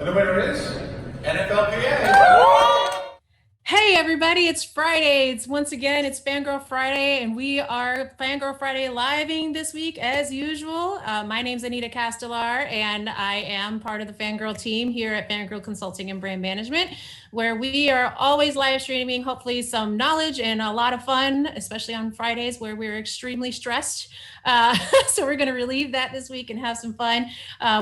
And the winner is Nflpa. Hey everybody, it's Friday. It's FanGirl Friday, and we are FanGirl Friday living this week as usual. My name's Anita Castellar, and I am part of the FanGirl team here at FanGirl Consulting and Brand Management, where we are always live streaming, hopefully some knowledge and a lot of fun, especially on Fridays where we're extremely stressed. So we're going to relieve that this week and have some fun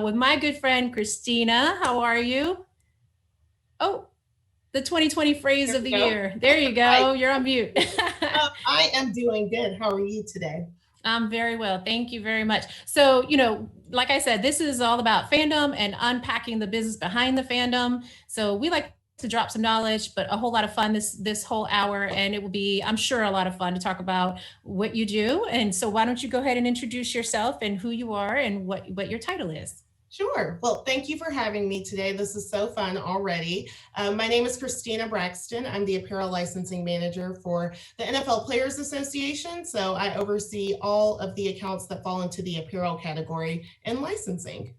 with my good friend, Krystyna. How are you? Oh, the 2020 phrase of the year. There you go. Hi. You're on mute. I am doing good. How are you today? I'm very well. Thank you very much. So, like I said, this is all about fandom and unpacking the business behind the fandom. So we like to drop some knowledge, but a whole lot of fun this whole hour. And it will be, I'm sure, a lot of fun to talk about what you do. And so why don't you go ahead and introduce yourself and who you are and what your title is? Sure. Well, thank you for having me today. This is so fun already. My name is Krystyna Braxton. I'm the apparel licensing manager for the NFL Players Association. So I oversee all of the accounts that fall into the apparel category and licensing.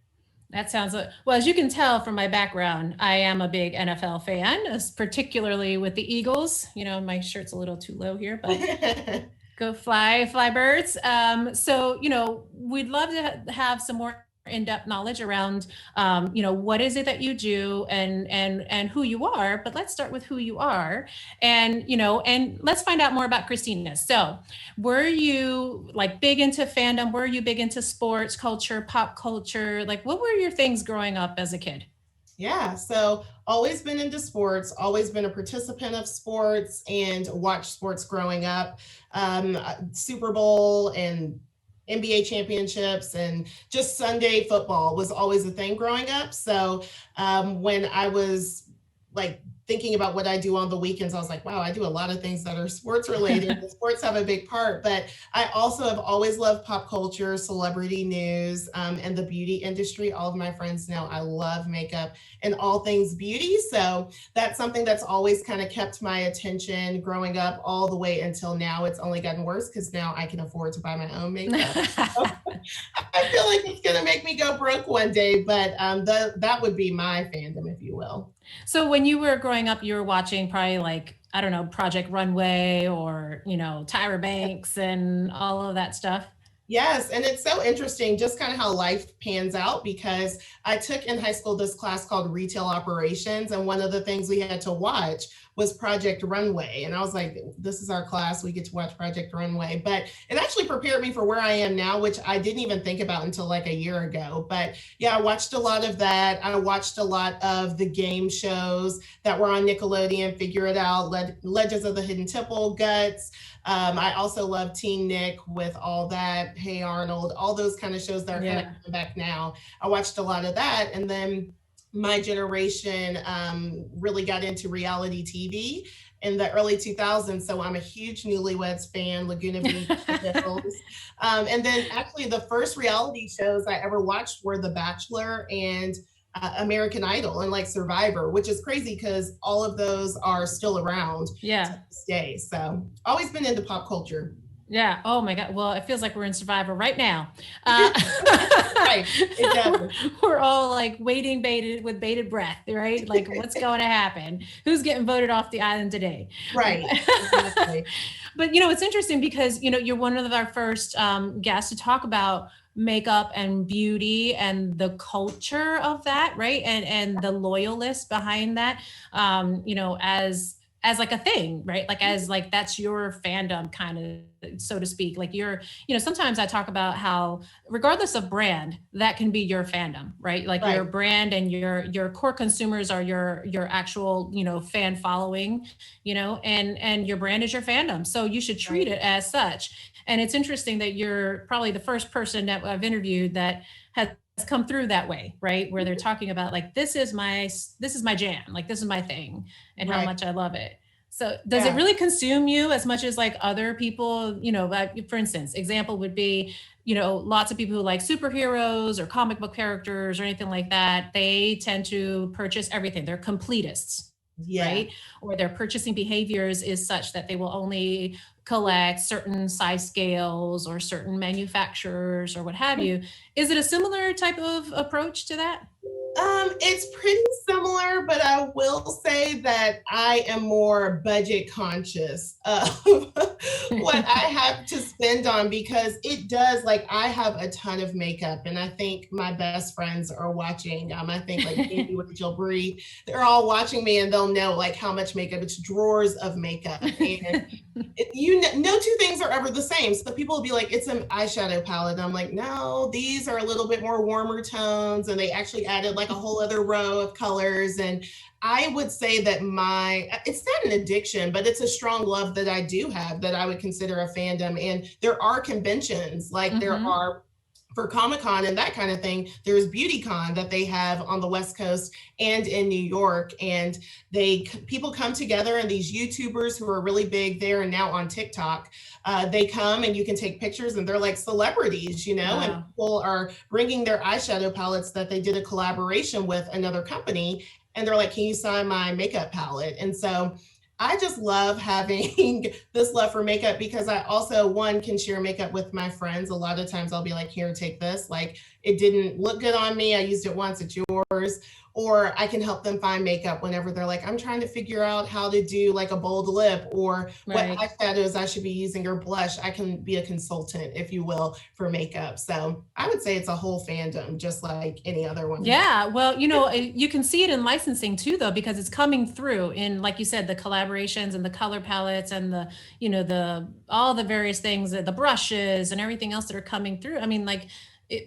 That sounds well, as you can tell from my background, I am a big NFL fan, particularly with the Eagles. My shirt's a little too low here, but go fly birds. So, we'd love to have some more in-depth knowledge around, what is it that you do and who you are, but let's start with who you are and let's find out more about Krystyna. So were you big into fandom? Were you big into sports culture, pop culture? What were your things growing up as a kid? Yeah, so always been into sports, always been a participant of sports and watched sports growing up. Super Bowl and NBA championships and just Sunday football was always a thing growing up. So when I was thinking about what I do on the weekends, I was like, wow, I do a lot of things that are sports related. The sports have a big part, but I also have always loved pop culture, celebrity news, and the beauty industry. All of my friends know I love makeup and all things beauty. So that's something that's always kind of kept my attention growing up all the way until now. It's only gotten worse because now I can afford to buy my own makeup. So I feel like it's going to make me go broke one day, but that would be my fandom, if you will. So when you were growing up, you were watching probably I don't know, Project Runway or, Tyra Banks and all of that stuff. Yes, and it's so interesting just kind of how life pans out, because I took in high school this class called Retail Operations, and one of the things we had to watch was Project Runway. And I was like, this is our class, we get to watch Project Runway. But it actually prepared me for where I am now, which I didn't even think about until a year ago. But yeah, I watched a lot of that. I watched a lot of the game shows that were on Nickelodeon, Figure It Out, Legends of the Hidden Temple, Guts. I also love Teen Nick with all that, Hey Arnold, all those kind of shows that are kind of coming back now. I watched a lot of that. And then my generation really got into reality TV in the early 2000s. So I'm a huge Newlyweds fan, Laguna Beach. And then actually the first reality shows I ever watched were The Bachelor and American Idol and Survivor, which is crazy because all of those are still around to this day. So always been into pop culture. Yeah. Oh my God. Well, it feels like we're in Survivor right now. Right. It does. We're all waiting with bated breath, right? What's going to happen? Who's getting voted off the island today? Right. Exactly. But it's interesting because you're one of our first guests to talk about makeup and beauty and the culture of that, right? And the loyalists behind that, as a thing, right? As that's your fandom kind of, so to speak. Sometimes I talk about how regardless of brand, that can be your fandom, right? Right. Your brand and your core consumers are your actual, fan following, and your brand is your fandom. So you should treat it as such. And it's interesting that you're probably the first person that I've interviewed that has come through that way, right? Where they're talking about this is my jam, this is my thing, and how much I love it. So does it really consume you as much as other people, for instance, example would be, lots of people who like superheroes or comic book characters or anything like that, they tend to purchase everything. They're completists. Right? Or their purchasing behaviors is such that they will only collect certain size scales or certain manufacturers or what have you. Is it a similar type of approach to that? It's pretty similar, but I will say that I am more budget conscious of what I have to spend on because it does, like, I have a ton of makeup, and I think my best friends are watching. I think like Amy with Jill Bree, they're all watching me, and they'll know like how much makeup. It's drawers of makeup, and no two things are ever the same. So people will be like, it's an eyeshadow palette. And I'm like, no, these are a little bit more warmer tones. And they actually added like a whole other row of colors. And I would say that it's not an addiction, but it's a strong love that I do have that I would consider a fandom. And there are conventions, like there are for Comic-Con and that kind of thing. There's BeautyCon that they have on the West Coast and in New York. And people come together, and these YouTubers who are really big there and now on TikTok, they come and you can take pictures, and they're like celebrities, wow. And people are bringing their eyeshadow palettes that they did a collaboration with another company. And they're like, can you sign my makeup palette? And so I just love having this love for makeup because I also, one, can share makeup with my friends. A lot of times I'll be like, here, take this. Like, it didn't look good on me. I used it once, it's yours. Or I can help them find makeup whenever they're like, I'm trying to figure out how to do like a bold lip or what eyeshadows I should be using or blush. I can be a consultant, if you will, for makeup. So I would say it's a whole fandom, just like any other one. Yeah, well, you can see it in licensing too, though, because it's coming through in, like you said, the collaborations and the color palettes and all the various things, the brushes and everything else that are coming through. I mean, like,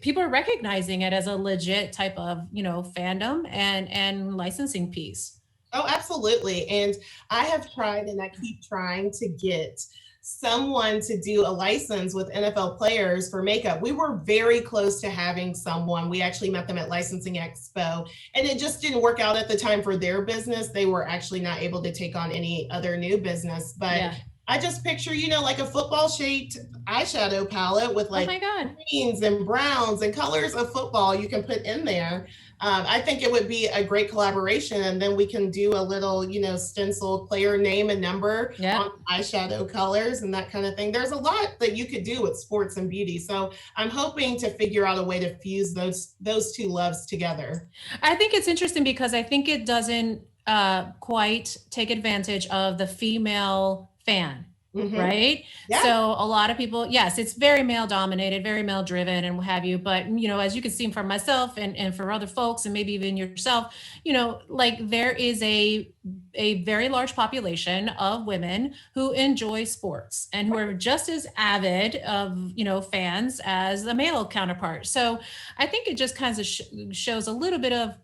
people are recognizing it as a legit type of, fandom and licensing piece. Oh, absolutely. And I have tried, and I keep trying to get someone to do a license with NFL players for makeup. We were very close to having someone. We actually met them at Licensing Expo, and it just didn't work out at the time for their business. They were actually not able to take on any other new business, but I just picture, like a football shaped eyeshadow palette with like greens and browns and colors of football you can put in there. I think it would be a great collaboration, and then we can do a little, stenciled player name and number on eyeshadow colors and that kind of thing. There's a lot that you could do with sports and beauty. So I'm hoping to figure out a way to fuse those two loves together. I think it's interesting because I think it doesn't quite take advantage of the female fan. Right. Yeah. So a lot of people, yes, it's very male dominated, very male driven and what have you. But, as you can see from myself and for other folks and maybe even yourself, like there is a very large population of women who enjoy sports and who are just as avid of, fans as the male counterpart. So I think it just kind of shows a little bit of,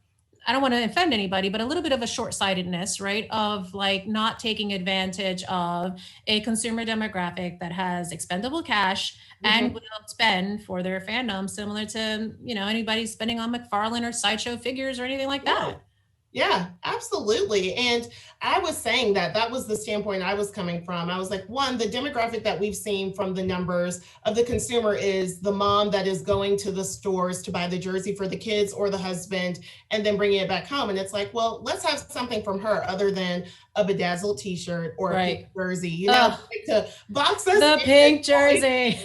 I don't want to offend anybody, but a little bit of a short-sightedness, right? Of like not taking advantage of a consumer demographic that has expendable cash and will spend for their fandom, similar to, anybody spending on McFarlane or Sideshow figures or anything like that. Yeah, absolutely. And I was saying that was the standpoint I was coming from. I was like, one, the demographic that we've seen from the numbers of the consumer is the mom that is going to the stores to buy the jersey for the kids or the husband and then bringing it back home. And it's like, well, let's have something from her other than a bedazzled t-shirt or a pink jersey, to box us the pink jersey.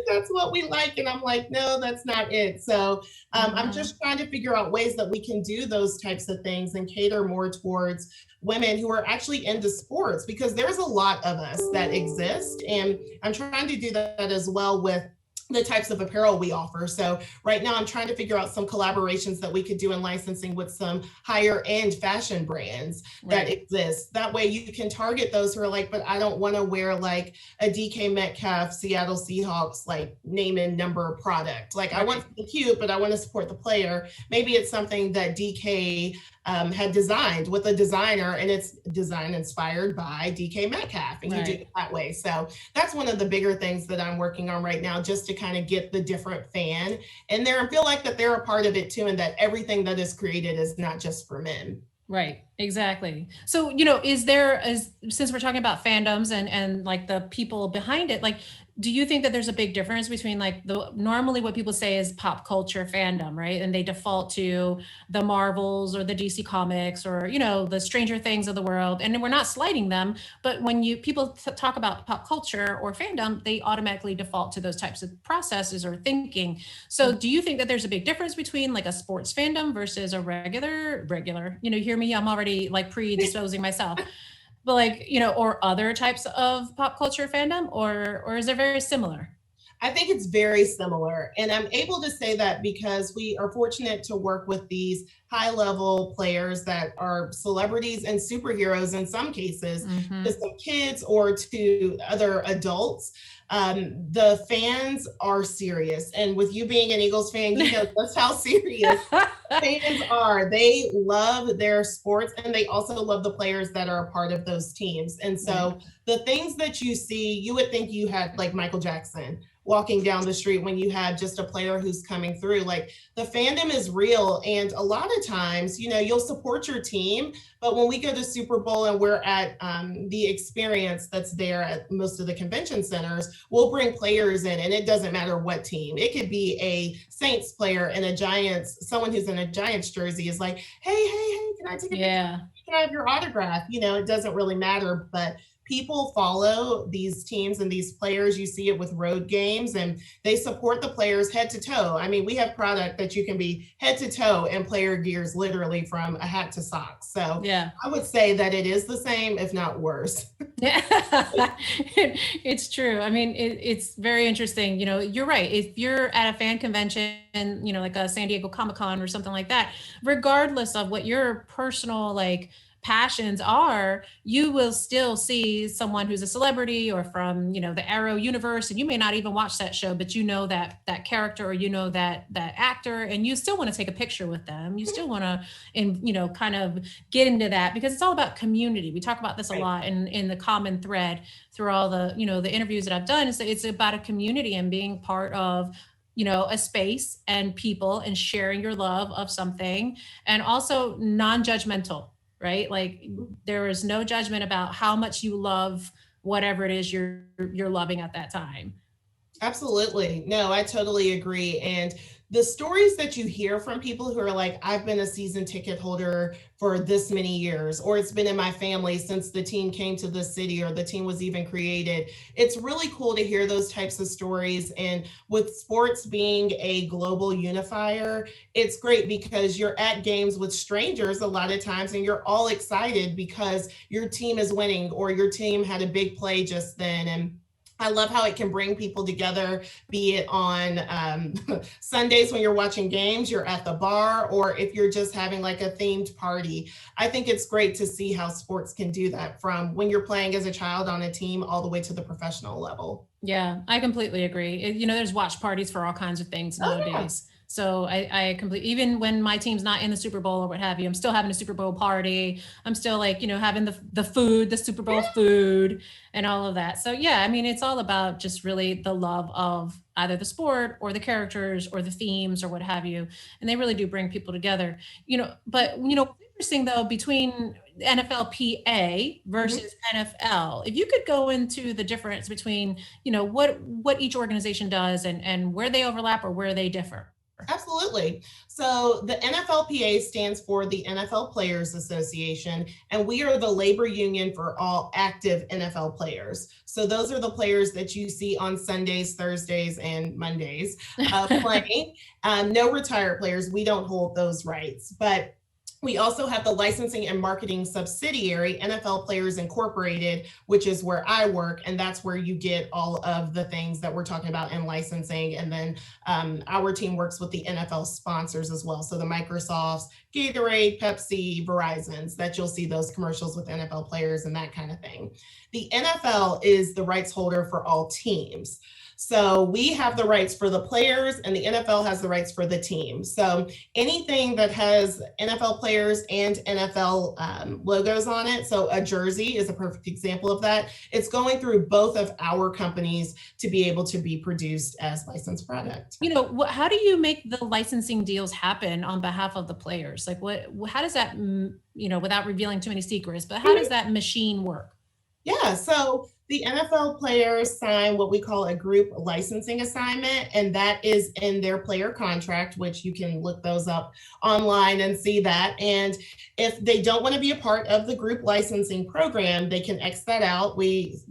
That's what we like. And I'm like, no, that's not it. So I'm just trying to figure out ways that we can do those types of things and cater more towards women who are actually into sports, because there's a lot of us that exist. And I'm trying to do that as well with the types of apparel we offer. So right now I'm trying to figure out some collaborations that we could do in licensing with some higher end fashion brands that exist. That way you can target those who are like, but I don't want to wear like a DK Metcalf Seattle Seahawks like name and number product. Like I want to be cute, but I want to support the player. Maybe it's something that DK had designed with a designer, and it's design inspired by DK Metcalf, and you do it that way. So that's one of the bigger things that I'm working on right now, just to kind of get the different fan in there and feel like that they're a part of it too, and that everything that is created is not just for men. Right. Exactly. So, since we're talking about fandoms and like the people behind it, like, do you think that there's a big difference between like the normally what people say is pop culture fandom, right? And they default to the Marvels or the DC comics or, the Stranger Things of the world. And we're not slighting them, but when people talk about pop culture or fandom, they automatically default to those types of processes or thinking. So do you think that there's a big difference between like a sports fandom versus a regular, hear me, I'm already like predisposing myself, but like, or other types of pop culture fandom, or is it very similar? I think it's very similar. And I'm able to say that because we are fortunate to work with these high level players that are celebrities and superheroes in some cases, to Mm-hmm. some kids or to other adults. The fans are serious. And with you being an Eagles fan, you know just how serious fans are. They love their sports and they also love the players that are a part of those teams. And Right. so the things that you see, you would think you had like Michael Jackson walking down the street when you have just a player who's coming through. Like the fandom is real. And a lot of times, you'll support your team. But when we go to Super Bowl and we're at the experience that's there at most of the convention centers, we'll bring players in, and it doesn't matter what team. It could be a Saints player and a Giants, someone who's in a Giants jersey is like, hey, can I take a picture? Yeah. Can I have your autograph? It doesn't really matter, but people follow these teams and these players. You see it with road games, and they support the players head to toe. I mean, we have product that you can be head to toe in player gears, literally from a hat to socks. So Yeah. I would say that it is the same, if not worse. Yeah, it's true. I mean, it's very interesting. You're right. If you're at a fan convention, like a San Diego Comic-Con or something like that, regardless of what your personal like passions are, you will still see someone who's a celebrity or from, the Arrow universe, and you may not even watch that show, but that character or that actor, and you still want to take a picture with them. You still want to, and kind of get into that because it's all about community. We talk about this a Right. lot in the common thread through all the, the interviews that I've done. It's about a community and being part of a space and people and sharing your love of something, and also non-judgmental, right? Like there is no judgment about how much you love whatever it is you're loving at that time. Absolutely. No, I totally agree. And the stories that you hear from people who are like, I've been a season ticket holder for this many years, or it's been in my family since the team came to the city or the team was even created. It's really cool to hear those types of stories. And with sports being a global unifier, it's great because you're at games with strangers a lot of times and you're all excited because your team is winning or your team had a big play just then. And I love how it can bring people together, be it on Sundays when you're watching games, you're at the bar, or if you're just having like a themed party. I think it's great to see how sports can do that from when you're playing as a child on a team all the way to the professional level. Yeah, I completely agree. There's watch parties for all kinds of things Oh, yeah. nowadays. So I completely, even when my team's not in the Super Bowl or what have you, I'm still having a Super Bowl party. I'm still like, having the food, the Super Bowl food and all of that. So yeah, I mean, it's all about just really the love of either the sport or the characters or the themes or what have you. And they really do bring people together, but what's interesting though, between NFLPA Mhm. versus NFL, if you could go into the difference between, what each organization does and where they overlap or where they differ. Absolutely. So the NFLPA stands for the NFL Players Association, and we are the labor union for all active NFL players. So those are the players that you see on Sundays, Thursdays, and Mondays playing. No retired players. We don't hold those rights. But we also have the licensing and marketing subsidiary, NFL Players Incorporated, which is where I work. And that's where you get all of the things that we're talking about in licensing. And then our team works with the NFL sponsors as well. So the Microsofts, Gatorade, Pepsi, Verizon's, that you'll see those commercials with NFL players and that kind of thing. The NFL is the rights holder for all teams. So we have the rights for the players and the NFL has the rights for the team. So anything that has NFL players and NFL logos on it, so a jersey is a perfect example of that. It's going through both of our companies to be able to be produced as licensed product. You know, how do you make the licensing deals happen on behalf of the players? Like how does that, you know, without revealing too many secrets, but how does that machine work? Yeah, so the NFL players sign what we call a group licensing assignment, and that is in their player contract, which you can look those up online and see that. And if they don't want to be a part of the group licensing program, they can X that out. We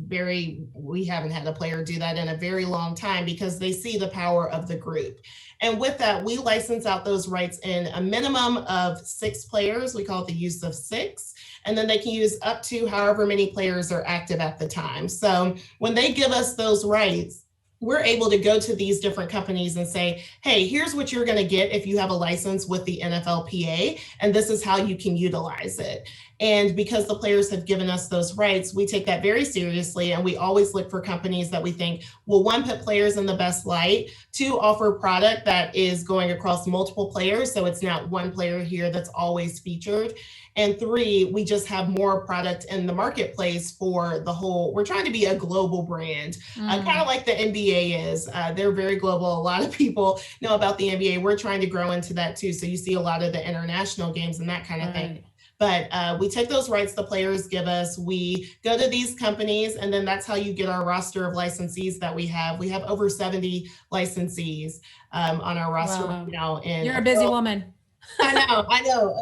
haven't had a player do that in a very long time because they see the power of the group. And with that, we license out those rights in a minimum of 6 players. We call it the use of 6. And then they can use up to however many players are active at the time. So when they give us those rights, we're able to go to these different companies and say, hey, here's what you're going to get if you have a license with the Nflpa, and this is how you can utilize it. And because the players have given us those rights, we take that very seriously. And we always look for companies that we think will, 1, put players in the best light, 2, offer product that is going across multiple players. So it's not one player here that's always featured. And 3, we just have more product in the marketplace for the whole. We're trying to be a global brand, kind of like the NBA is. They're very global. A lot of people know about the NBA. We're trying to grow into that too. So you see a lot of the international games and that kind of thing. But we take those rights the players give us. We go to these companies, and then that's how you get our roster of licensees that we have. We have over 70 licensees on our roster right now. And you're a busy woman. I know.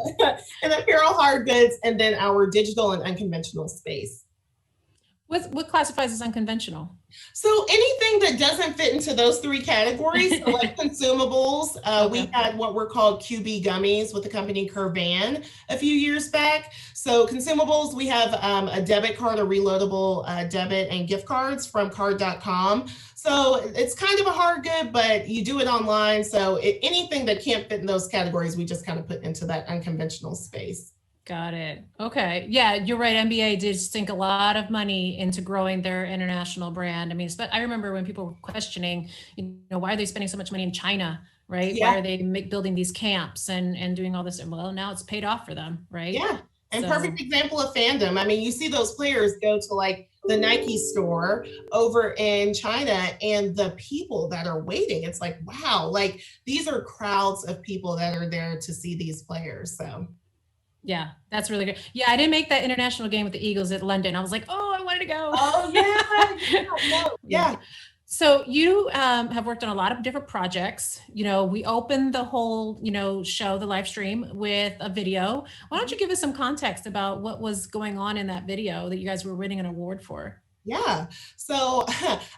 And apparel, hard goods, and then our digital and unconventional space. What classifies as unconventional? So anything that doesn't fit into those 3 categories, so like consumables, we had what were called QB gummies with the company Curvan a few years back. So consumables, we have a debit card, a reloadable debit and gift cards from card.com. So it's kind of a hard good, but you do it online. So anything that can't fit in those categories, we just kind of put into that unconventional space. Got it. Okay. Yeah, you're right. NBA did sink a lot of money into growing their international brand. I mean, I remember when people were questioning, you know, why are they spending so much money in China, right? Yeah. Why are they building these camps and doing all this? And well, now it's paid off for them, right? Yeah. And perfect example of fandom. I mean, you see those players go to like the Nike store over in China, and the people that are waiting, it's like, wow, like these are crowds of people that are there to see these players. So yeah, that's really good. Yeah, I didn't make that international game with the Eagles at London. I was like, oh, I wanted to go. Oh, yeah. Yeah. So you have worked on a lot of different projects. You know, we opened the whole, you know, show, the live stream with a video. Why don't you give us some context about what was going on in that video that you guys were winning an award for? Yeah. So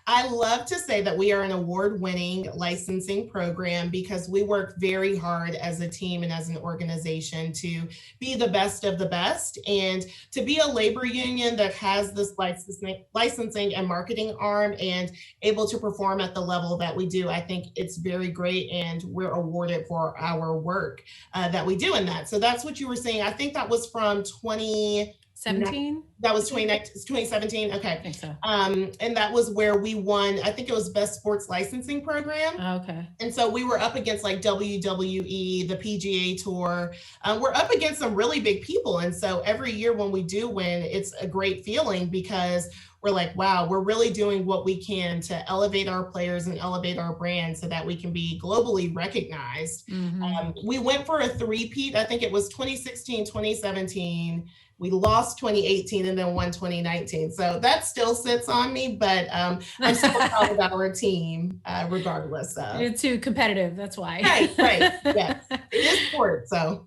I love to say that we are an award-winning licensing program because we work very hard as a team and as an organization to be the best of the best, and to be a labor union that has this licensing and marketing arm and able to perform at the level that we do. I think it's very great, and we're awarded for our work that we do in that. So that's what you were saying. I think that was from 2017? That was 2017. Okay. I think so. And that was where we won, I think it was Best Sports Licensing Program. Okay. And so we were up against like WWE, the PGA Tour. We're up against some really big people. And so every year when we do win, it's a great feeling because we're like, wow, we're really doing what we can to elevate our players and elevate our brand so that we can be globally recognized. Mm-hmm. We went for a 3-peat. I think it was 2016, 2017. We lost 2018 and then won 2019. So that still sits on me, but I'm still proud of our team regardless of. You're too competitive, that's why. Right, yeah. It is sport, so.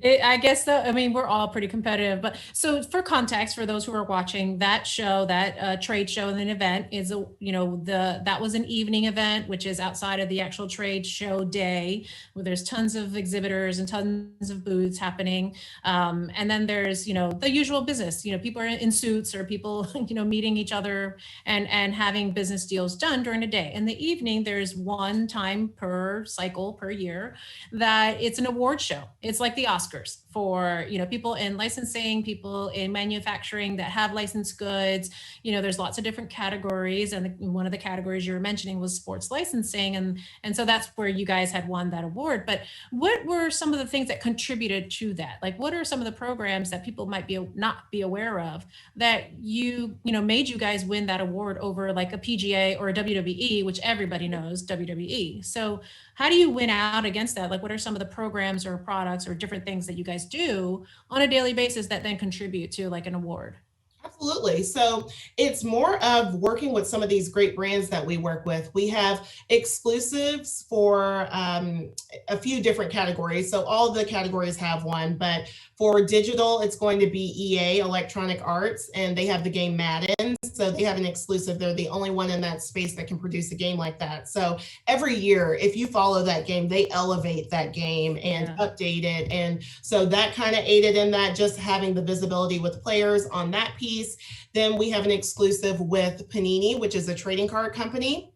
I guess though, I mean, we're all pretty competitive, but so for context, for those who are watching, that show, that trade show and an event is, that was an evening event, which is outside of the actual trade show day, where there's tons of exhibitors and tons of booths happening. And then there's, the usual business, people are in suits or people, meeting each other and having business deals done during the day. In the evening, there's one time per cycle per year that it's an award show. It's like the Oscars. askers for, people in licensing, people in manufacturing that have licensed goods. There's lots of different categories, and one of the categories you were mentioning was sports licensing, and so that's where you guys had won that award. But what were some of the things that contributed to that? Like, what are some of the programs that people might not be aware of that made you guys win that award over like a PGA or a WWE, which everybody knows WWE? So how do you win out against that? Like, what are some of the programs or products or different things that you guys do on a daily basis that then contribute to like an award? Absolutely. So it's more of working with some of these great brands that we work with. We have exclusives for a few different categories. So all the categories have one, but for digital, it's going to be EA, Electronic Arts, and they have the game Madden. So they have an exclusive. They're the only one in that space that can produce a game like that. So every year, if you follow that game, they elevate that game and update it. And so that kind of aided in that, just having the visibility with players on that piece. Then we have an exclusive with Panini, which is a trading card company.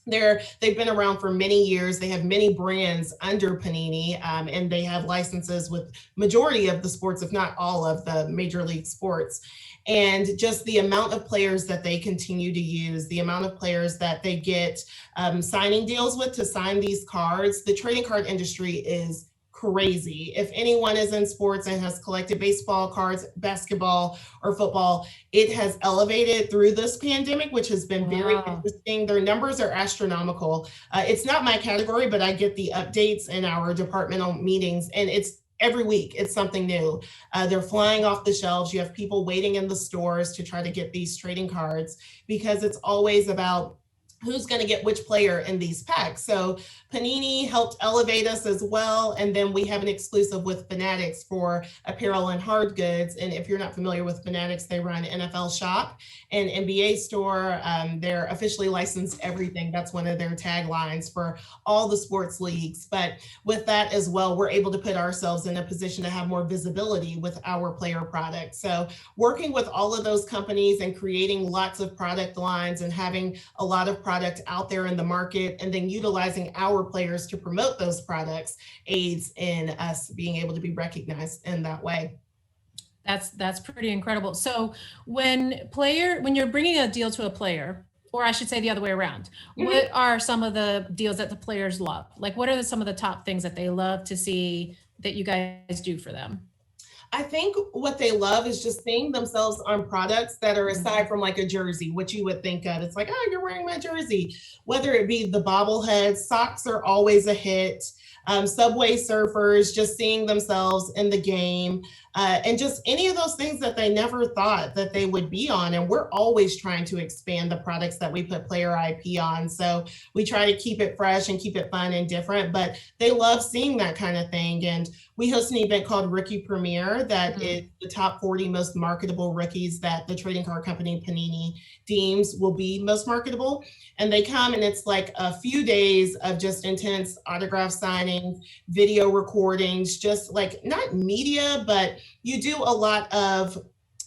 They've been around for many years. They have many brands under Panini, and they have licenses with majority of the sports, if not all of the major league sports. And just the amount of players that they continue to use, the amount of players that they get signing deals with to sign these cards. The trading card industry is crazy. If anyone is in sports and has collected baseball cards, basketball, or football, it has elevated through this pandemic, which has been very interesting. Their numbers are astronomical. It's not my category, but I get the updates in our departmental meetings, and it's every week it's something new. They're flying off the shelves. You have people waiting in the stores to try to get these trading cards because it's always about who's going to get which player in these packs. So Panini helped elevate us as well. And then we have an exclusive with Fanatics for apparel and hard goods. And if you're not familiar with Fanatics, they run NFL Shop and NBA Store. They're officially licensed everything. That's one of their taglines for all the sports leagues. But with that as well, we're able to put ourselves in a position to have more visibility with our player product. So working with all of those companies and creating lots of product lines and having a lot of product out there in the market, and then utilizing our players to promote those products aids in us being able to be recognized in that way. That's pretty incredible. So when you're bringing a deal to a player, or I should say the other way around, what are some of the deals that the players love? Like, what are some of the top things that they love to see that you guys do for them? I think what they love is just seeing themselves on products that are aside from like a jersey, which you would think of. It's like, oh, you're wearing my jersey. Whether it be the bobbleheads, socks are always a hit. Subway surfers, just seeing themselves in the game, and just any of those things that they never thought that they would be on. And we're always trying to expand the products that we put player IP on. So we try to keep it fresh and keep it fun and different, but they love seeing that kind of thing. And we host an event called Rookie Premiere that is the top 40 most marketable rookies that the trading card company Panini deems will be most marketable. And they come, and it's like a few days of just intense autograph signings, video recordings, just like not media, but you do a lot of,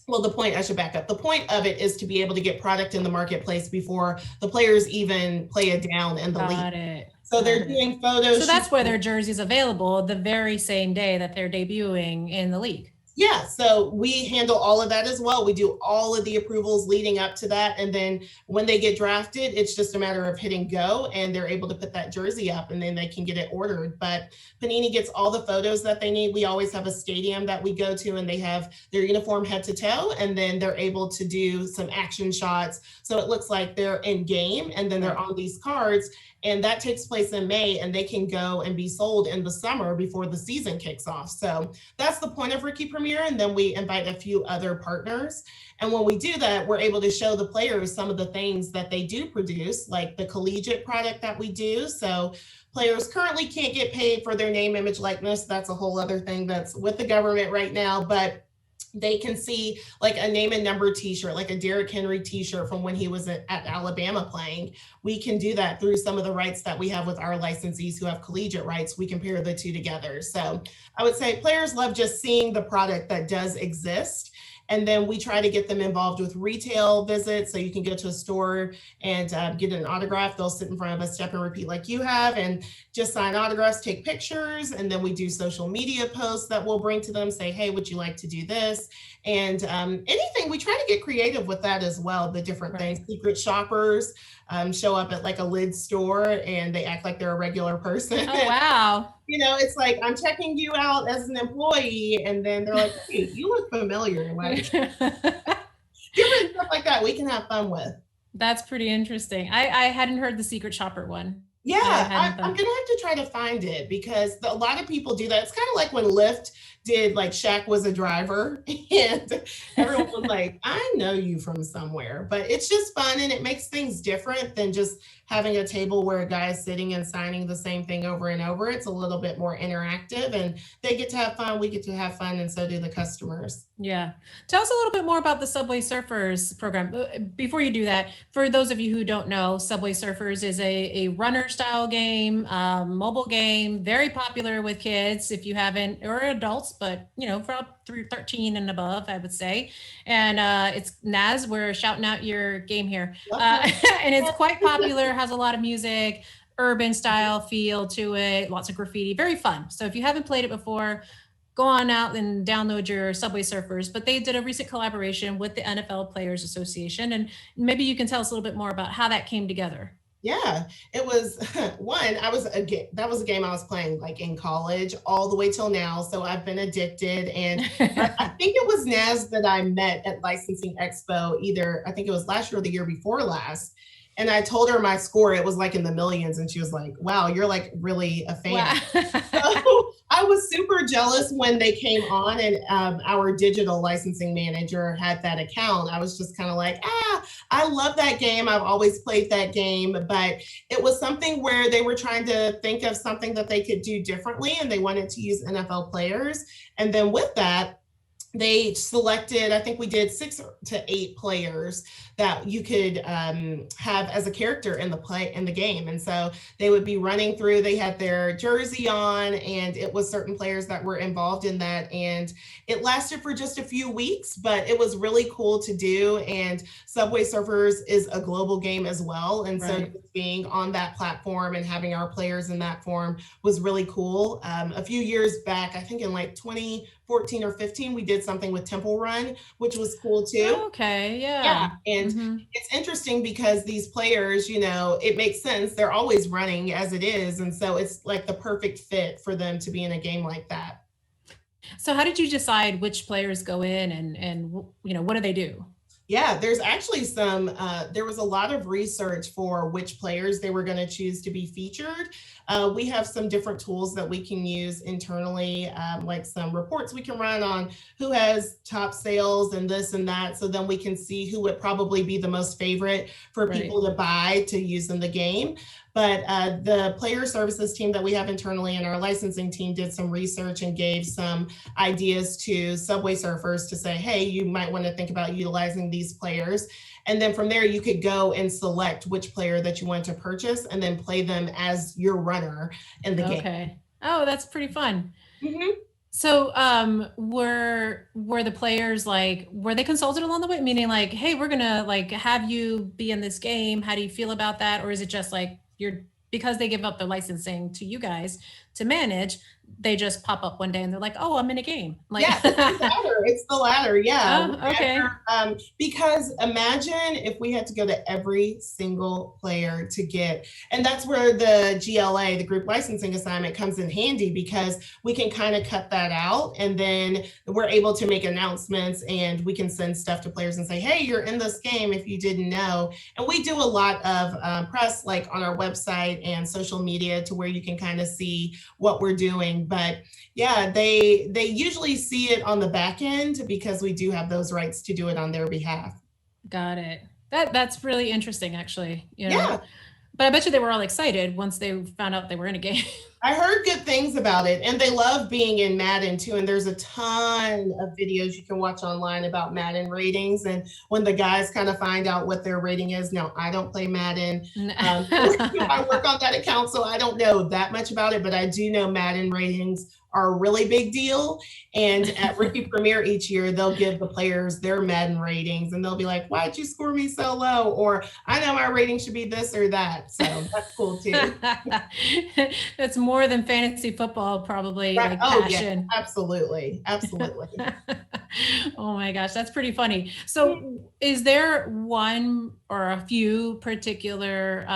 I should back up. The point of it is to be able to get product in the marketplace before the players even play it down in the league. So they're doing photos. So that's where their jersey's available the very same day that they're debuting in the league. Yeah, so we handle all of that as well. We do all of the approvals leading up to that. And then when they get drafted, it's just a matter of hitting go, and they're able to put that jersey up, and then they can get it ordered. But Panini gets all the photos that they need. We always have a stadium that we go to, and they have their uniform head to toe, and then they're able to do some action shots. So it looks like they're in game, and then they're on these cards. And that takes place in May, and they can go and be sold in the summer before the season kicks off. So that's the point of Rookie Premiere. And then we invite a few other partners. And when we do that, we're able to show the players some of the things that they do produce, like the collegiate product that we do. So players currently can't get paid for their name, image, likeness. That's a whole other thing that's with the government right now. But they can see like a name and number t-shirt, like a Derrick Henry t-shirt from when he was at Alabama playing. We can do that through some of the rights that we have with our licensees who have collegiate rights. We can pair the two together. So I would say players love just seeing the product that does exist. And then we try to get them involved with retail visits. So you can go to a store and get an autograph. They'll sit in front of a step and repeat like you have and just sign autographs, take pictures. And then we do social media posts that we'll bring to them, say, hey, would you like to do this? And anything, we try to get creative with that as well. The different things, secret shoppers show up at like a lid store and they act like they're a regular person. Oh, wow. You know, it's like, I'm checking you out as an employee. And then they're like, hey, you look familiar. Like different stuff like that we can have fun with. That's pretty interesting. I hadn't heard the secret shopper one. Yeah, I'm gonna have to try to find it because a lot of people do that. It's kind of like when Lyft did like Shaq was a driver and everyone was like, I know you from somewhere, but it's just fun and it makes things different than just having a table where a guy is sitting and signing the same thing over and over. It's a little bit more interactive and they get to have fun, we get to have fun, and so do the customers. Yeah. Tell us a little bit more about the Subway Surfers program. Before you do that, for those of you who don't know, Subway Surfers is a runner style game, mobile game, very popular with kids if you haven't, or adults, but you know, for through 13 and above, I would say. And it's Naz, we're shouting out your game here. And it's quite popular, has a lot of music, urban style feel to it, lots of graffiti, very fun. So if you haven't played it before, go on out and download your Subway Surfers. But they did a recent collaboration with the NFL Players Association. And maybe you can tell us a little bit more about how that came together. Yeah, it was that was a game I was playing like in college all the way till now. So I've been addicted. And I think it was Naz that I met at Licensing Expo, either I think it was last year or the year before last. And I told her my score, it was like in the millions. And she was like, wow, you're like really a fan. Wow. So I was super jealous when they came on and our digital licensing manager had that account. I was just kind of like, I love that game. I've always played that game, but it was something where they were trying to think of something that they could do differently. And they wanted to use NFL players. And then with that, they selected, I think we did 6 to 8 players that you could have as a character in the game. And so they would be running through, they had their jersey on, and it was certain players that were involved in that. And it lasted for just a few weeks, but it was really cool to do. And Subway Surfers is a global game as well. And so being on that platform and having our players in that form was really cool. A few years back, I think in like 2014 or 15, we did something with Temple Run, which was cool too. Okay, yeah. And it's interesting because these players, you know, it makes sense. They're always running as it is. And so it's like the perfect fit for them to be in a game like that. So how did you decide which players go in and you know, what do they do? Yeah, there's actually there was a lot of research for which players they were going to choose to be featured. We have some different tools that we can use internally, like some reports we can run on who has top sales and this and that. So then we can see who would probably be the most favorite for people to buy to use in the game. But the player services team that we have internally and our licensing team did some research and gave some ideas to Subway Surfers to say, hey, you might want to think about utilizing these players. And then from there, you could go and select which player that you want to purchase and then play them as your runner in the game. Okay. Oh, that's pretty fun. So were the players like, were they consulted along the way? Meaning like, hey, we're going to like have you be in this game. How do you feel about that? Or is it just like, because they give up their licensing to you guys to manage, they just pop up one day and they're like, oh, I'm in a game. Like, yeah, it's the latter. Yeah. Oh, okay. Because imagine if we had to go to every single player to get, and that's where the GLA, the group licensing assignment, comes in handy because we can kind of cut that out and then we're able to make announcements and we can send stuff to players and say, hey, you're in this game if you didn't know. And we do a lot of press like on our website and social media to where you can kind of see what we're doing. But yeah, they usually see it on the back end because we do have those rights to do it on their behalf. Got it. That's really interesting, actually. You know? Yeah. But I bet you they were all excited once they found out they were in a game. I heard good things about it, and they love being in Madden too. And there's a ton of videos you can watch online about Madden ratings. And when the guys kind of find out what their rating is, now I don't play Madden. I work on that account, so I don't know that much about it, but I do know Madden ratings are a really big deal. And at Rookie Premiere each year, they'll give the players their Madden ratings, and they'll be like, "Why'd you score me so low?" Or "I know my rating should be this or that." So that's cool too. It's more than fantasy football, probably, Right. like Oh passion. yeah, absolutely, absolutely. Oh my gosh, that's pretty funny. So, is there one or a few particular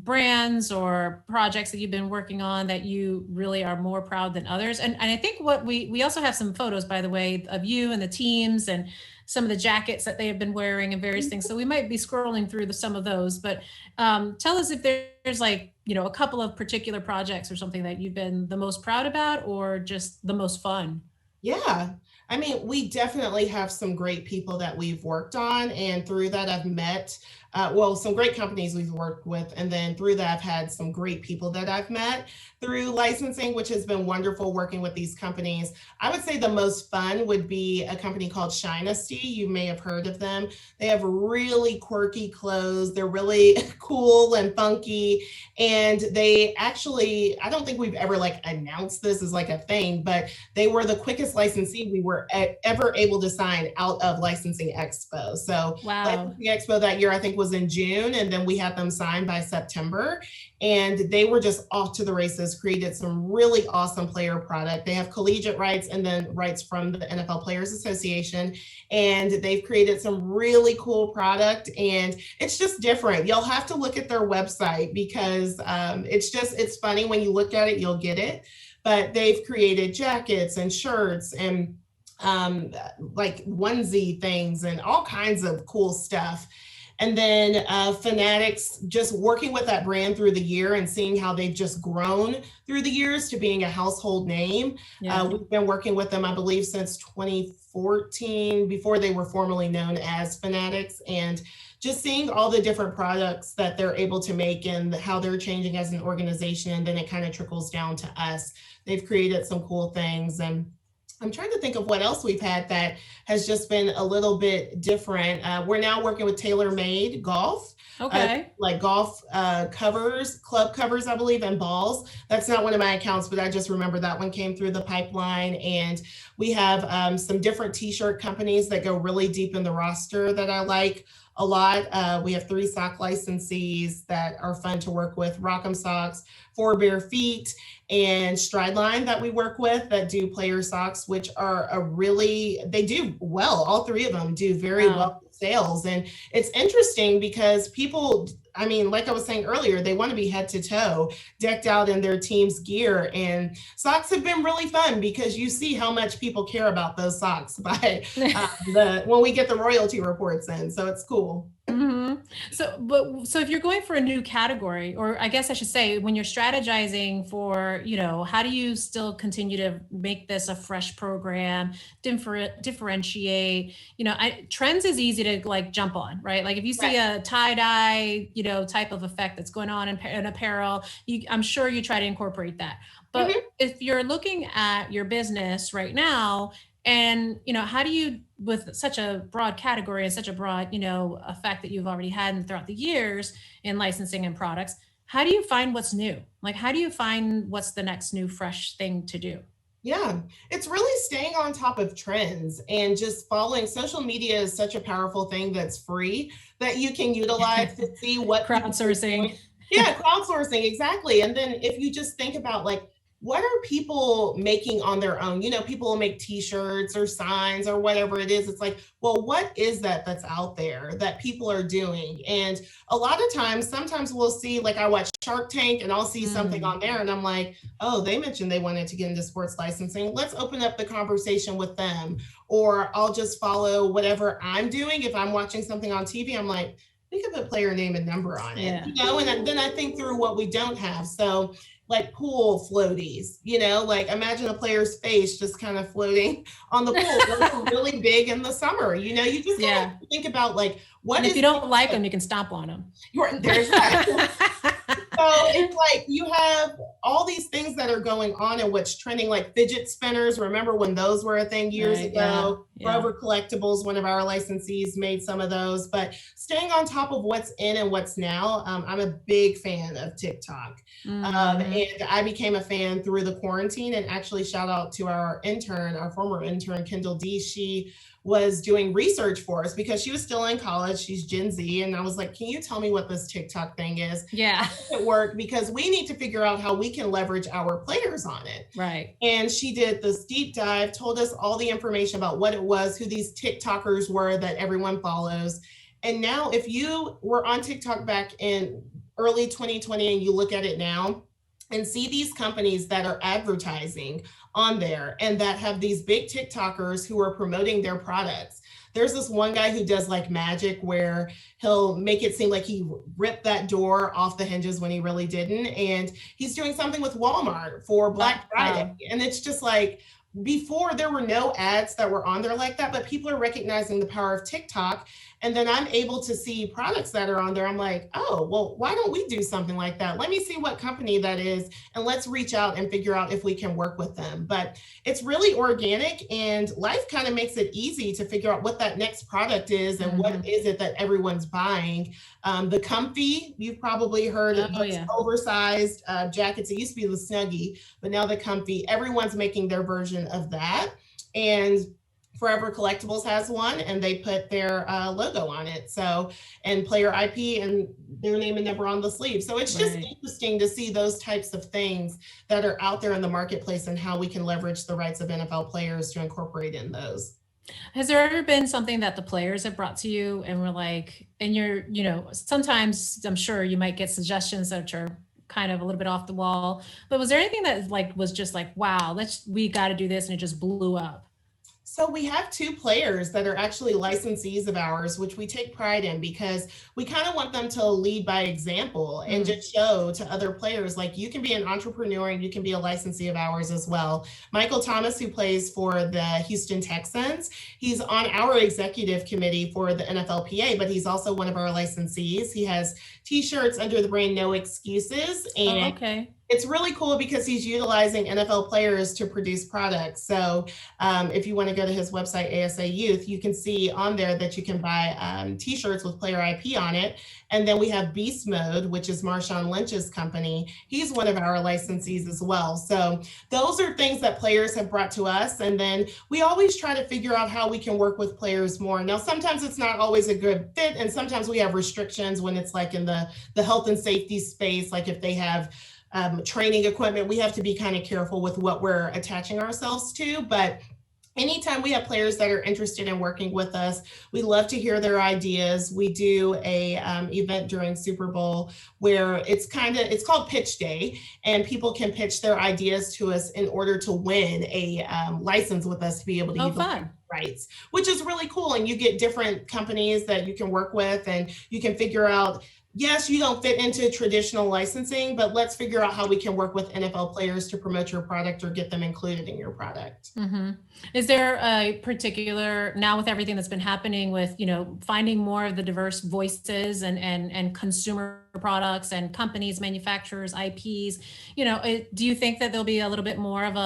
brands or projects that you've been working on that you really are more proud than others? And I think what we also have some photos, by the way, of you and the teams and some of the jackets that they have been wearing and various things. So we might be scrolling through some of those, but tell us if there's like, a couple of particular projects or something that you've been the most proud about or just the most fun. Yeah. I mean, we definitely have some great people that we've worked on. And through that, I've met, some great companies we've worked with. And then through that, I've had some great people that I've met through licensing, which has been wonderful working with these companies. I would say the most fun would be a company called Shinesty. You may have heard of them. They have really quirky clothes. They're really cool and funky. And they actually, I don't think we've ever like announced this as like a thing, but they were the quickest licensee we were ever able to sign out of Licensing Expo. So Wow. Licensing Expo that year, I think, was in June, and then we had them signed by September. And they were just off to the races, created some really awesome player product. They have collegiate rights and then rights from the NFL Players Association. And they've created some really cool product. And it's just different. You'll have to look at their website because it's funny when you look at it, you'll get it. But they've created jackets and shirts and like onesie things and all kinds of cool stuff. And then Fanatics, just working with that brand through the year and seeing how they've just grown through the years to being a household name. Yeah. We've been working with them, I believe, since 2014, before they were formally known as Fanatics. And just seeing all the different products that they're able to make and how they're changing as an organization. And then it kind of trickles down to us. They've created some cool things. And I'm trying to think of what else we've had that has just been a little bit different. We're now working with TaylorMade Golf. Okay. Like golf covers, club covers, I believe, and balls. That's not one of my accounts, but I just remember that one came through the pipeline. And we have some different t-shirt companies that go really deep in the roster that I like a lot. We have 3 sock licensees that are fun to work with: Rock'em Socks, For Bare Feet, and Strideline that we work with that do player socks, which are they do well. All 3 of them do very well with sales. And it's interesting because people, I mean, like I was saying earlier, they want to be head to toe decked out in their team's gear. And socks have been really fun because you see how much people care about those socks by when we get the royalty reports in. So it's cool. Mm-hmm. So if you're going for a new category, or I guess I should say, when you're strategizing for, how do you still continue to make this a fresh program, differentiate, trends is easy to like jump on, right? Like if you see a tie-dye, type of effect that's going on in apparel, I'm sure you try to incorporate that. But if you're looking at your business right now, and, how do you, with such a broad category and such a broad, effect that you've already had throughout the years in licensing and products, how do you find what's new? Like, how do you find what's the next new, fresh thing to do? Yeah, it's really staying on top of trends and just following. Social media is such a powerful thing that's free that you can utilize to see what crowdsourcing. Yeah, crowdsourcing, exactly. And then if you just think about like, what are people making on their own? People will make t-shirts or signs or whatever it is. It's like, well, what is that's out there that people are doing? And a lot of times, sometimes we'll see, like I watch Shark Tank and I'll see something on there and I'm like, oh, they mentioned they wanted to get into sports licensing. Let's open up the conversation with them. Or I'll just follow whatever I'm doing. If I'm watching something on TV, I'm like, we could put player name and number on it, and then I think through what we don't have. So like pool floaties, like imagine a player's face just kind of floating on the pool. Those are really big in the summer. You just have to think about like, if you don't like them, you can stomp on them. There's that. it's like you have all these things that are going on and what's trending, like fidget spinners. Remember when those were a thing years ago? Forever Collectibles, one of our licensees, made some of those. But staying on top of what's in and what's now, I'm a big fan of TikTok. And I became a fan through the quarantine. And actually, shout out to our intern, our former intern, Kendall D. She was doing research for us because she was still in college. She's Gen Z. And I was like, can you tell me what this TikTok thing is? Yeah. How does it work? Because we need to figure out how we can leverage our players on it. Right. And she did this deep dive, told us all the information about what it was, who these TikTokers were that everyone follows. And now if you were on TikTok back in early 2020 and you look at it now and see these companies that are advertising on there and that have these big TikTokers who are promoting their products. There's this one guy who does like magic where he'll make it seem like he ripped that door off the hinges when he really didn't. And he's doing something with Walmart for Black Friday. And it's just like, before there were no ads that were on there like that, but people are recognizing the power of TikTok. And then I'm able to see products that are on there. I'm like, oh, well, why don't we do something like that? Let me see what company that is, and let's reach out and figure out if we can work with them. But it's really organic, and life kind of makes it easy to figure out what that next product is and what is it that everyone's buying. The Comfy, you've probably heard of those oversized jackets. It used to be the Snuggie, but now the Comfy, everyone's making their version of that. And Forever Collectibles has one, and they put their logo on it. So, and player IP and their name and number on the sleeve. So it's just interesting to see those types of things that are out there in the marketplace and how we can leverage the rights of NFL players to incorporate in those. Has there ever been something that the players have brought to you and were like, and you're, you know, sometimes I'm sure you might get suggestions that are kind of a little bit off the wall, but was there anything that like was just like, wow, we got to do this, and it just blew up? So we have two players that are actually licensees of ours, which we take pride in because we kind of want them to lead by example and just show to other players, like, you can be an entrepreneur and you can be a licensee of ours as well. Michael Thomas, who plays for the Houston Texans, he's on our executive committee for the Nflpa, but he's also one of our licensees. He has t-shirts under the brand No Excuses. And it's really cool because he's utilizing NFL players to produce products. So if you want to go to his website, ASA Youth, you can see on there that you can buy t-shirts with player IP on it. And then we have Beast Mode, which is Marshawn Lynch's company. He's one of our licensees as well. So those are things that players have brought to us. And then we always try to figure out how we can work with players more. Now, sometimes it's not always a good fit. And sometimes we have restrictions when it's like in the health and safety space, like if they have training equipment, we have to be kind of careful with what we're attaching ourselves to. But anytime we have players that are interested in working with us, we love to hear their ideas. We do a event during Super Bowl where it's called Pitch Day, and people can pitch their ideas to us in order to win a license with us to be able to use rights, which is really cool. And you get different companies that you can work with, and you can figure out, yes, you don't fit into traditional licensing, but let's figure out how we can work with NFL players to promote your product or get them included in your product. Is there a particular, now with everything that's been happening with, you know, finding more of the diverse voices and consumer products and companies, manufacturers, IPs, you know, do you think that there'll be a little bit more of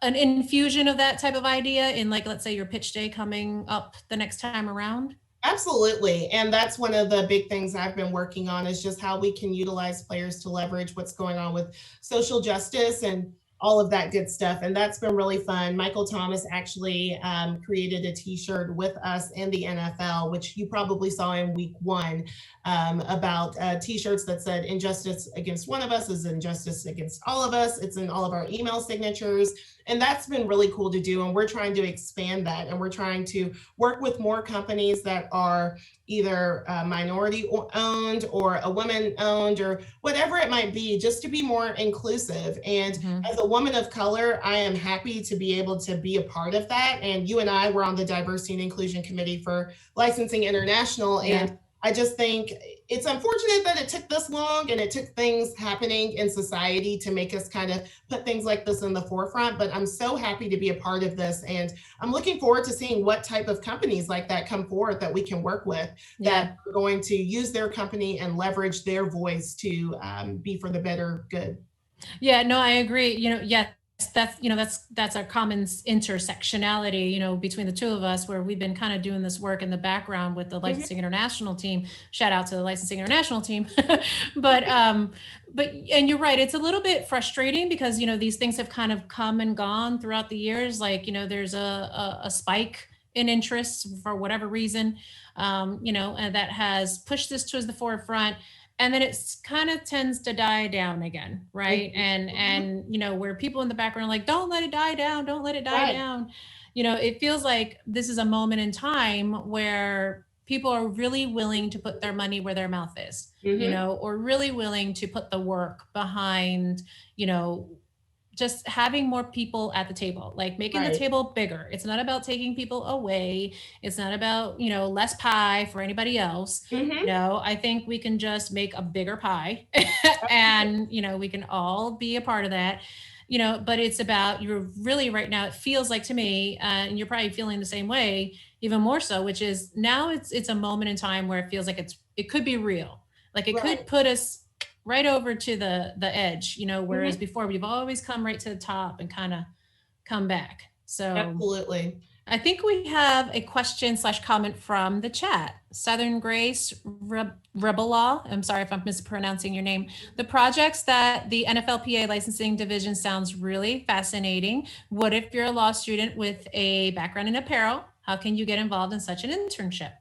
an infusion of that type of idea in, like, let's say your pitch day coming up the next time around? Absolutely. And that's one of the big things I've been working on, is just how we can utilize players to leverage what's going on with social justice and all of that good stuff. And that's been really fun. Michael Thomas actually created a t-shirt with us and the NFL, which you probably saw in week 1, about t-shirts that said injustice against one of us is injustice against all of us. It's in all of our email signatures. And that's been really cool to do. And we're trying to expand that. And we're trying to work with more companies that are either minority owned or a woman owned or whatever it might be, just to be more inclusive. And as a woman of color, I am happy to be able to be a part of that. And you and I were on the Diversity and Inclusion Committee for Licensing International. And I just think it's unfortunate that it took this long and it took things happening in society to make us kind of put things like this in the forefront. But I'm so happy to be a part of this. And I'm looking forward to seeing what type of companies like that come forward that we can work with, that are going to use their company and leverage their voice to be for the better good. Yeah, no, I agree. Yes, that's our common intersectionality, between the two of us, where we've been kind of doing this work in the background with the Licensing International team. Shout out to the Licensing International team. but and you're right, it's a little bit frustrating because these things have kind of come and gone throughout the years. Like there's a spike in interest for whatever reason, and that has pushed this towards the forefront. And then it's kind of tends to die down again, right? And where people in the background are like, don't let it die down, don't let it die down. It feels like this is a moment in time where people are really willing to put their money where their mouth is, or really willing to put the work behind, just having more people at the table, like making the table bigger. It's not about taking people away. It's not about, less pie for anybody else. I think we can just make a bigger pie and, we can all be a part of that, but it's about, you're really right now, it feels like to me, and you're probably feeling the same way, even more so, which is now it's a moment in time where it feels like it could be real. Like it could put us right over to the edge, whereas before we've always come right to the top and kind of come back. So absolutely. I think we have a question/comment from the chat. Southern Grace Rebelaw, I'm sorry if I'm mispronouncing your name. The projects that the Nflpa licensing division sounds really fascinating. What if you're a law student with a background in apparel? How can you get involved in such an internship?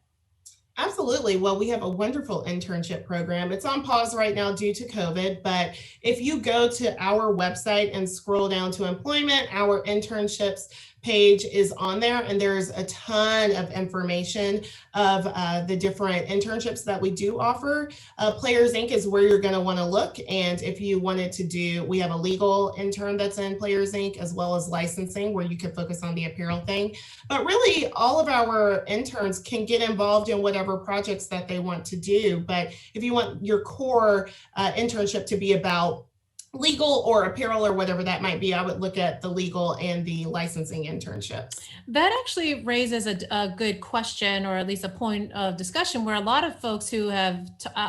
Absolutely. Well, we have a wonderful internship program. It's on pause right now due to COVID, but if you go to our website and scroll down to employment, our internships page is on there, and there's a ton of information of the different internships that we do offer. Players Inc. is where you're going to want to look. And if you wanted to do, we have a legal intern that's in Players Inc., as well as licensing, where you could focus on the apparel thing. But really, all of our interns can get involved in whatever projects that they want to do. But if you want your core internship to be about legal or apparel or whatever that might be, I would look at the legal and the licensing internships. That actually raises a good question, or at least a point of discussion, where a lot of folks who have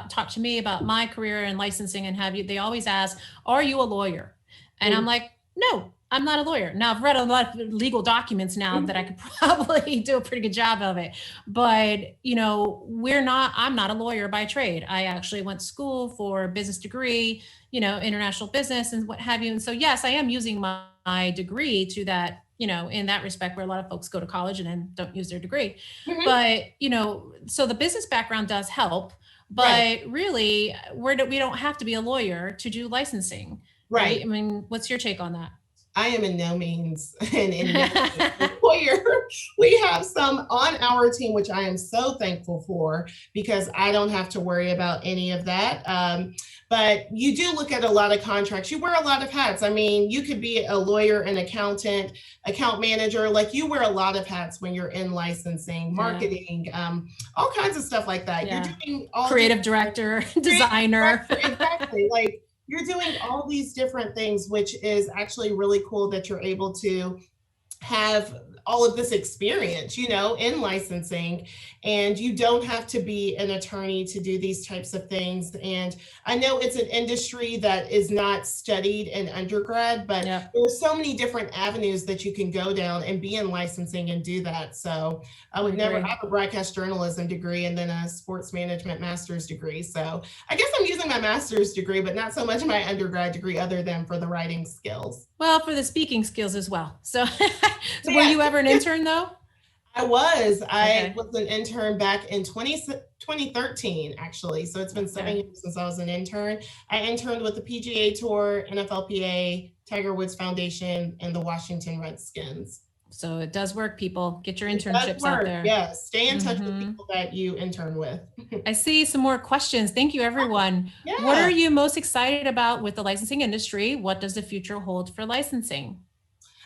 talked to me about my career in licensing and they always ask, are you a lawyer? And I'm like, no, I'm not a lawyer. Now, I've read a lot of legal documents now that I could probably do a pretty good job of it. But, I'm not a lawyer by trade. I actually went to school for a business degree, international business and what have you. And so, yes, I am using my degree to that, in that respect, where a lot of folks go to college and then don't use their degree. But, so the business background does help, but really we don't have to be a lawyer to do licensing. Right. I mean, what's your take on that? I am in no means a lawyer. We have some on our team, which I am so thankful for, because I don't have to worry about any of that. But you do look at a lot of contracts. You wear a lot of hats. I mean, you could be a lawyer, an accountant, account manager. Like, you wear a lot of hats when you're in licensing, marketing, all kinds of stuff like that. You're doing all creative director, designer. Exactly. Like, you're doing all these different things, which is actually really cool that you're able to have all of this experience, in licensing, and you don't have to be an attorney to do these types of things. And I know it's an industry that is not studied in undergrad, but there's so many different avenues that you can go down and be in licensing and do that. So I would never have a broadcast journalism degree and then a sports management master's degree. So I guess I'm using my master's degree, but not so much my undergrad degree, other than for the writing skills. Well, for the speaking skills as well. So, were you ever an intern though? I was. I was an intern back in 2013, actually. So it's been 7 years since I was an intern. I interned with the PGA Tour, Nflpa, Tiger Woods Foundation, and the Washington Redskins. So it does work, people. Get your internships out there. Yes, stay in touch with people that you intern with. I see some more questions. Thank you, everyone. What are you most excited about with the licensing industry? What does the future hold for licensing?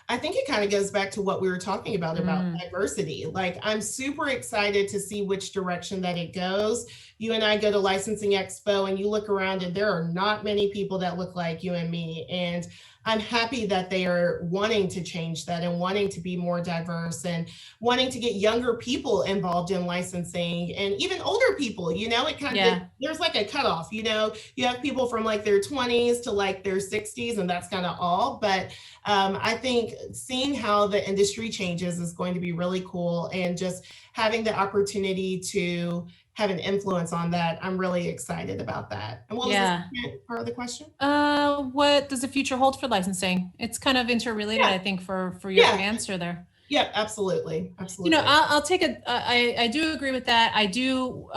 I think it kind of goes back to what we were talking about diversity. Like, I'm super excited to see which direction that it goes, you and I go to Licensing Expo and you look around and there are not many people that look like you and me. And I'm happy that they are wanting to change that and wanting to be more diverse and wanting to get younger people involved in licensing and even older people, you know, it kind of, there's like a cutoff, you know, you have people from like their 20s to like their 60s and that's kind of all. But I think seeing how the industry changes is going to be really cool, and just having the opportunity to have an influence on that. I'm really excited about that. And what was the second part of the question? What does the future hold for licensing? It's kind of interrelated, I think, for your answer there. Yeah, absolutely. Absolutely. You know, I'll take it. I do agree with that. I do.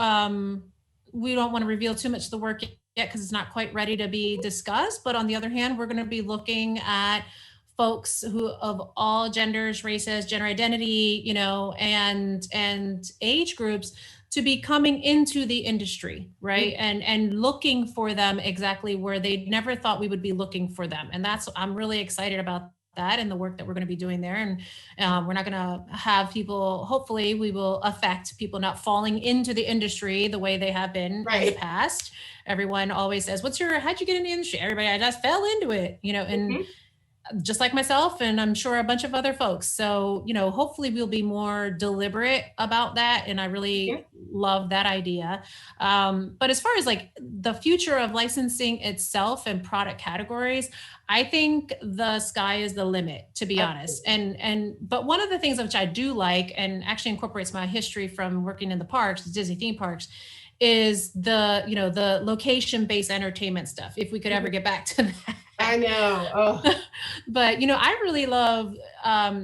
We don't want to reveal too much of the work yet because it's not quite ready to be discussed. But on the other hand, we're going to be looking at folks who of all genders, races, gender identity, you know, and age groups to be coming into the industry, right? And looking for them exactly where they never thought we would be looking for them. And I'm really excited about that and the work that we're going to be doing there. And we're not going to have people, hopefully we will affect people not falling into the industry the way they have been in the past. Everyone always says, how'd you get in the industry? Everybody, I just fell into it, you know, and just like myself, and I'm sure a bunch of other folks. So, you know, hopefully we'll be more deliberate about that. And I really love that idea. But as far as like the future of licensing itself and product categories, I think the sky is the limit, to be honest. But one of the things which I do like, and actually incorporates my history from working in the parks, the Disney theme parks, is the, you know, the location-based entertainment stuff. If we could ever get back to that. I know. But, you know, I really love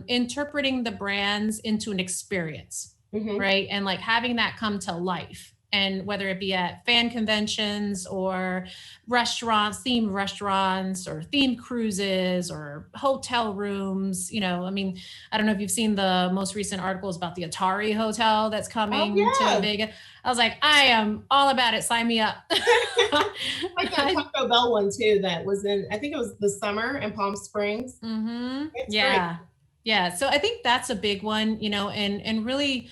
interpreting the brands into an experience, right? And like having that come to life. And whether it be at fan conventions or restaurants, themed restaurants, or themed cruises or hotel rooms, you know, I mean, I don't know if you've seen the most recent articles about the Atari Hotel that's coming to Vegas. I was like, I am all about it. Sign me up. Like the Taco Bell one too, that was in, I think it was the summer in Palm Springs. Yeah. So I think that's a big one, you know, and really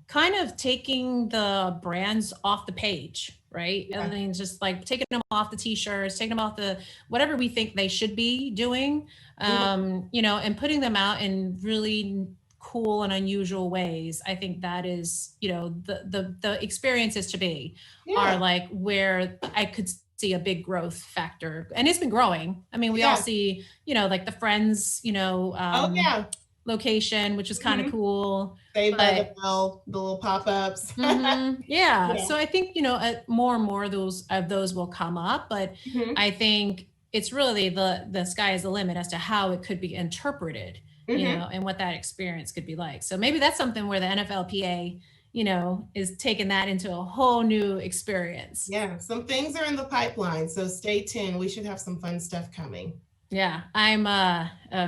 kind of taking the brands off the page, right? I mean, just like taking them off the t-shirts, taking them off the, whatever we think they should be doing, you know, and putting them out in really cool and unusual ways. I think that is, you know, the experiences to be are like where I could see a big growth factor, and it's been growing. I mean, we all see, you know, like the Friends, you know, location, which is kind of cool. Saved by the Bell, the little pop-ups. So I think, you know, more and more of those will come up, but I think it's really the sky is the limit as to how it could be interpreted, you know, and what that experience could be like. So maybe that's something where the Nflpa, you know, is taking that into a whole new experience. Yeah, some things are in the pipeline, so stay tuned. We should have some fun stuff coming. Yeah, I'm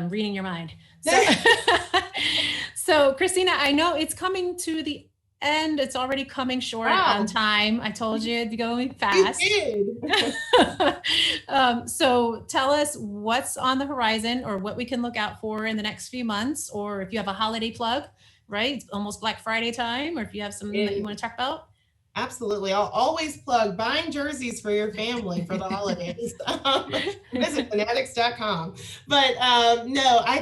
reading your mind. So Krystyna, I know it's coming to the end. It's already coming short on time. I told you it'd be going fast. You did. So tell us what's on the horizon, or what we can look out for in the next few months, or if you have a holiday plug, right? It's almost Black Friday time, or if you have something that you want to talk about. Absolutely. I'll always plug buying jerseys for your family for the holidays. Visit fanatics.com. But no, I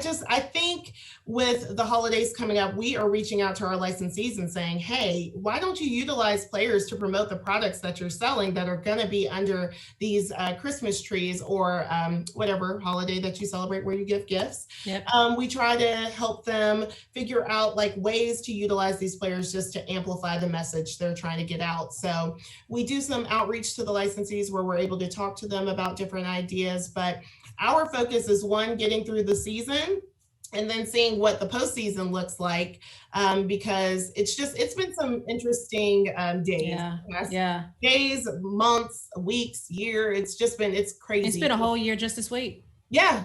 think with the holidays coming up, we are reaching out to our licensees and saying, hey, why don't you utilize players to promote the products that you're selling that are going to be under these Christmas trees or whatever holiday that you celebrate where you give gifts. We try to help them figure out like ways to utilize these players just to amplify the message they're trying to get out. So we do some outreach to the licensees where we're able to talk to them about different ideas, but our focus is one, getting through the season, and then seeing what the postseason looks like, because it's been some interesting days. Days, months, weeks, year. It's crazy. It's been a whole year just this week. Yeah.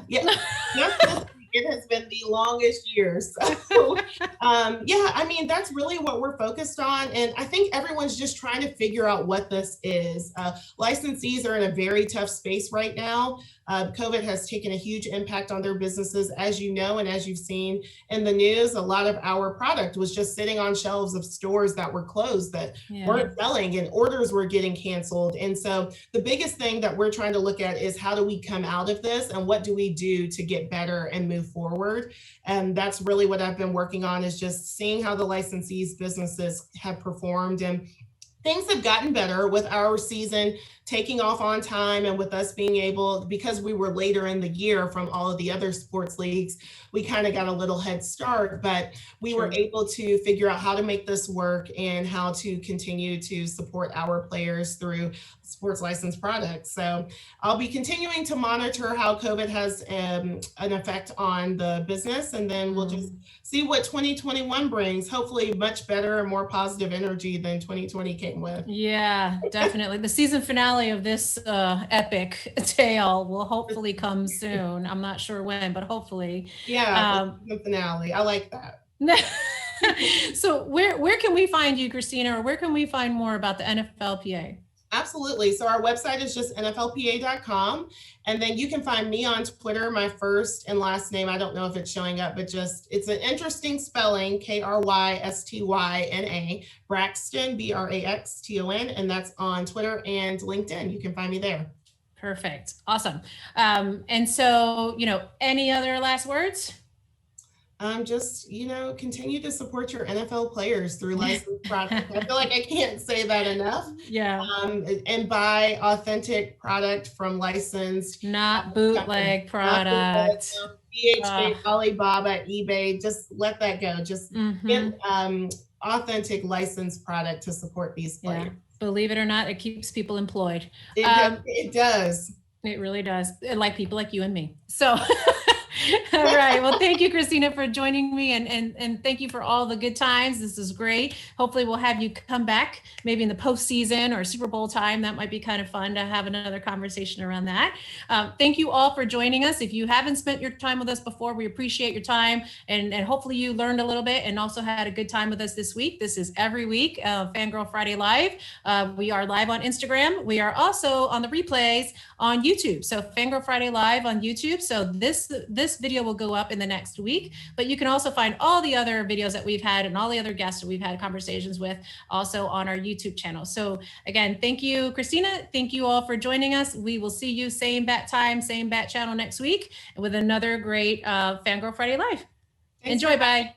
It has been the longest year. So, I mean, that's really what we're focused on. And I think everyone's just trying to figure out what this is. Licensees are in a very tough space right now. COVID has taken a huge impact on their businesses, as you know, and as you've seen in the news. A lot of our product was just sitting on shelves of stores that were closed, that weren't selling, and orders were getting canceled. And so the biggest thing that we're trying to look at is, how do we come out of this, and what do we do to get better and move forward? And that's really what I've been working on, is just seeing how the licensees' businesses have performed. And things have gotten better with our season taking off on time, and with us being able, because we were later in the year from all of the other sports leagues, we kind of got a little head start, but we were able to figure out how to make this work and how to continue to support our players through sports licensed products. So I'll be continuing to monitor how COVID has an effect on the business, and then we'll just see what 2021 brings. Hopefully much better and more positive energy than 2020 came with. Yeah, definitely. The season finale of this epic tale will hopefully come soon. I'm not sure when, but hopefully. Yeah, the finale. I like that. So where can we find you, Krystyna, or where can we find more about the NFLPA? Absolutely. So our website is just nflpa.com. And then you can find me on Twitter. My first and last name, I don't know if it's showing up, but just, it's an interesting spelling, Krystyna, Braxton, Braxton. And that's on Twitter and LinkedIn. You can find me there. Perfect. Awesome. And so, any other last words? Just, continue to support your NFL players through licensed products. I feel like I can't say that enough. Yeah. And buy authentic product from licensed. Not bootleg product. DHA, Alibaba, eBay, just let that go. Just get authentic licensed product to support these players. Yeah. Believe it or not, it keeps people employed. It does. It really does. Like people like you and me. So all right. Well, thank you, Krystyna, for joining me, and thank you for all the good times. This is great. Hopefully we'll have you come back maybe in the postseason or Super Bowl time. That might be kind of fun to have another conversation around that. Thank you all for joining us. If you haven't spent your time with us before, we appreciate your time, and hopefully you learned a little bit and also had a good time with us this week. This is every week, FanGirl Friday Live. We are live on Instagram. We are also on the replays on YouTube. So FanGirl Friday Live on YouTube. So this video will go up in the next week, but you can also find all the other videos that we've had and all the other guests that we've had conversations with also on our YouTube channel. So again, thank you, Krystyna. Thank you all for joining us. We will see you same bat time, same bat channel next week with another great FanGirl Friday Live. Enjoy. Bye.